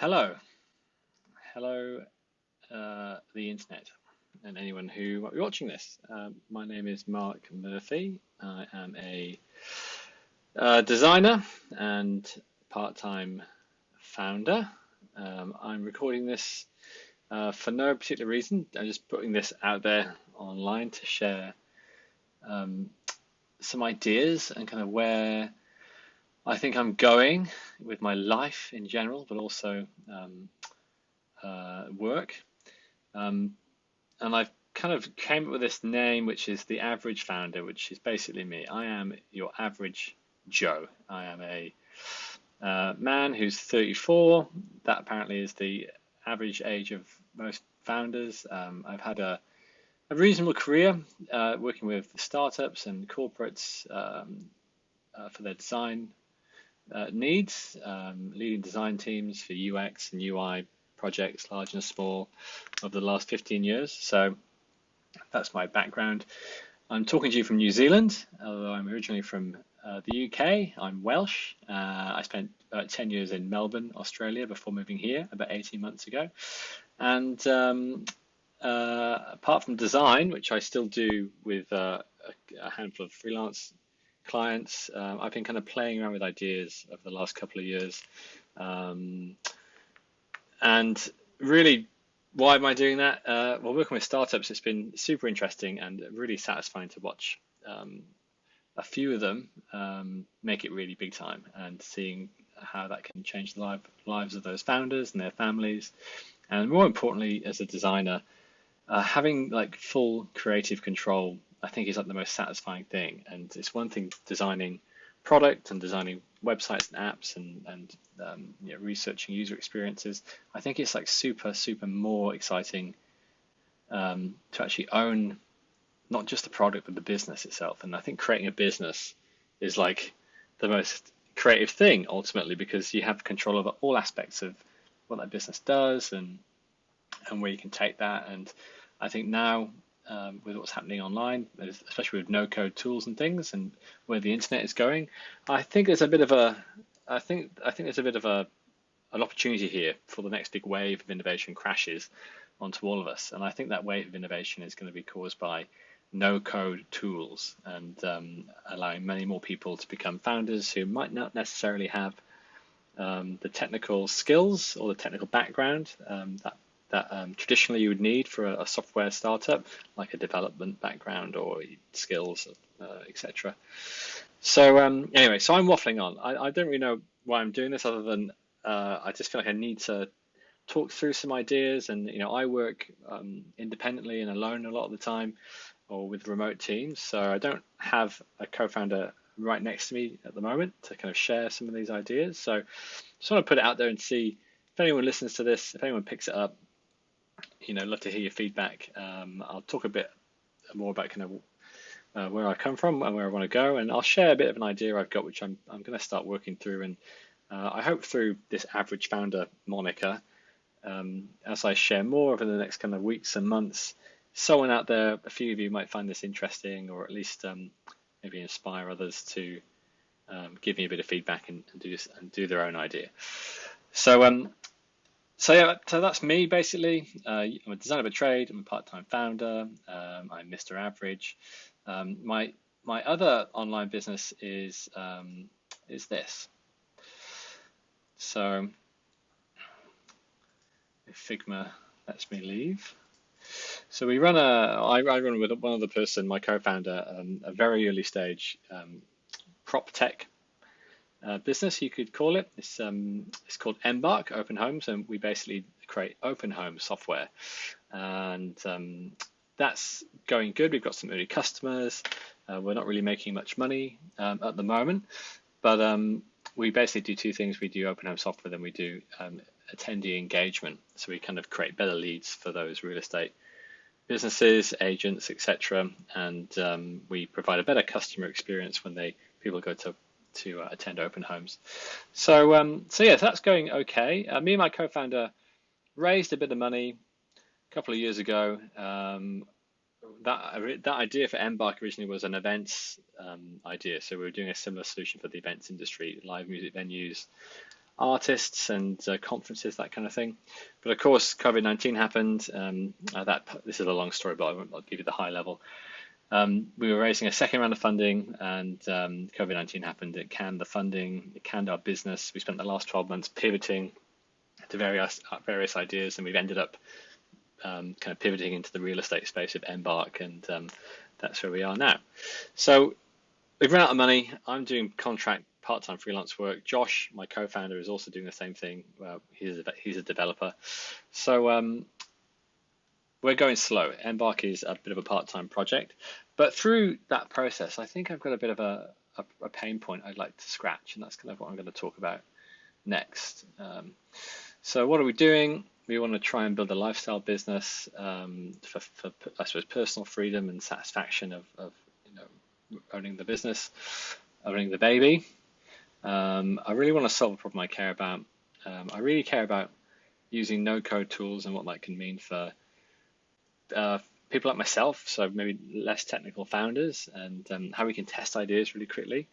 Hello, hello, the internet, and anyone who might be watching this. My name is Mark Murphy. I am a designer and part-time founder. I'm recording this for no particular reason. I'm just putting this out there online to share um, some ideas and kind of where I think I'm going with my life in general, but also work. Um, and I've kind of came up with this name, which is the average founder, which is basically me. I am your average Joe. I am a man who's 34. That apparently is the average age of most founders. I've had a reasonable career working with startups and corporates for their design needs, leading design teams for UX and UI projects, large and small, over the last 15 years. So that's my background. I'm talking to you from New Zealand, although I'm originally from the UK. I'm Welsh. I spent about 10 years in Melbourne, Australia, before moving here about 18 months ago. And apart from design, which I still do with a handful of freelance clients, I've been kind of playing around with ideas over the last couple of years. And really, why am I doing that? Well, working with startups, it's been super interesting and really satisfying to watch a few of them make it really big time, and seeing how that can change the lives of those founders and their families. And more importantly, as a designer, having like full creative control, I think, is like the most satisfying thing. And it's one thing designing product and designing websites and apps and researching user experiences. I think it's like super more exciting to actually own not just the product but the business itself. And I think creating a business is like the most creative thing ultimately, because you have control over all aspects of what that business does and where you can take that. And I think now, with what's happening online, especially with no-code tools and things, and where the internet is going, I think there's a bit of a, I think there's a bit of an opportunity here for the next big wave of innovation crashes onto all of us. And I think that wave of innovation is going to be caused by no-code tools, and allowing many more people to become founders who might not necessarily have the technical skills or the technical background that traditionally you would need for a software startup, like a development background or skills, etc. So anyway, so I'm waffling on. I don't really know why I'm doing this, other than I just feel like I need to talk through some ideas. And I work independently and alone a lot of the time, or with remote teams. So I don't have a co-founder right next to me at the moment to kind of share some of these ideas. So just want to put it out there and see if anyone listens to this, if anyone picks it up. Love to hear your feedback. I'll talk a bit more about kind of where I come from and where I want to go, and I'll share a bit of an idea I've got, which I'm going to start working through. And I hope through this average founder moniker, as I share more over the next kind of weeks and months, someone out there, a few of you might find this interesting, or at least maybe inspire others to give me a bit of feedback and do their own idea. So yeah, so that's me basically. I'm a designer by trade. I'm a part-time founder. I'm Mr. Average. My other online business is this. So if Figma lets me leave. So I run with one other person, my co-founder, a very early stage prop tech business, you could call it. It's called Embark Open Homes, and we basically create open home software. And that's going good. We've got some early customers. We're not really making much money at the moment, but we basically do two things. We do open home software, then we do attendee engagement. So we kind of create better leads for those real estate businesses, agents, etc. And we provide a better customer experience when people go to attend open homes. So yeah, so that's going okay. Me and my co-founder raised a bit of money a couple of years ago. That idea for Embark originally was an events idea. So we were doing a similar solution for the events industry, live music venues, artists and conferences, that kind of thing. But of course, COVID-19 happened. This is a long story, but I'll give you the high level. We were raising a second round of funding, and COVID-19 happened. It canned the funding, it canned our business. We spent the last 12 months pivoting to various ideas, and we've ended up kind of pivoting into the real estate space of Embark, and that's where we are now. So we've run out of money. I'm doing contract part-time freelance work. Josh, my co-founder, is also doing the same thing. He's a developer. So we're going slow. Embark is a bit of a part-time project, but through that process, I think I've got a bit of a pain point I'd like to scratch, and that's kind of what I'm going to talk about next. So what are we doing? We want to try and build a lifestyle business for I suppose personal freedom and satisfaction of owning the business, owning the baby. I really want to solve a problem I care about. I really care about using no-code tools and what that can mean for people like myself, so maybe less technical founders, and how we can test ideas really quickly,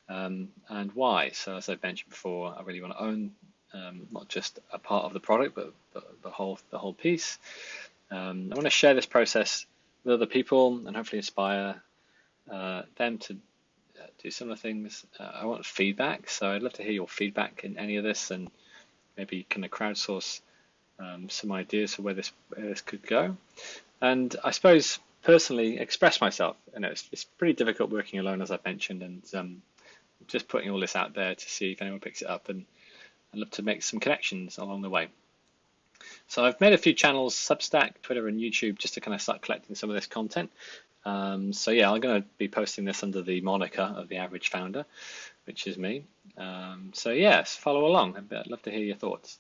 and why. So as I've mentioned before, I really want to own not just a part of the product, but the whole piece. I want to share this process with other people and hopefully inspire them to do similar things. I want feedback, so I'd love to hear your feedback in any of this, and maybe kind of crowdsource some ideas for where this could go. And I suppose personally express myself. It's pretty difficult working alone, as I've mentioned, and just putting all this out there to see if anyone picks it up, and I'd love to make some connections along the way. So I've made a few channels, Substack, Twitter, and YouTube, just to kind of start collecting some of this content. So yeah, I'm going to be posting this under the moniker of The Average Founder, which is me. So yes, follow along. I'd love to hear your thoughts.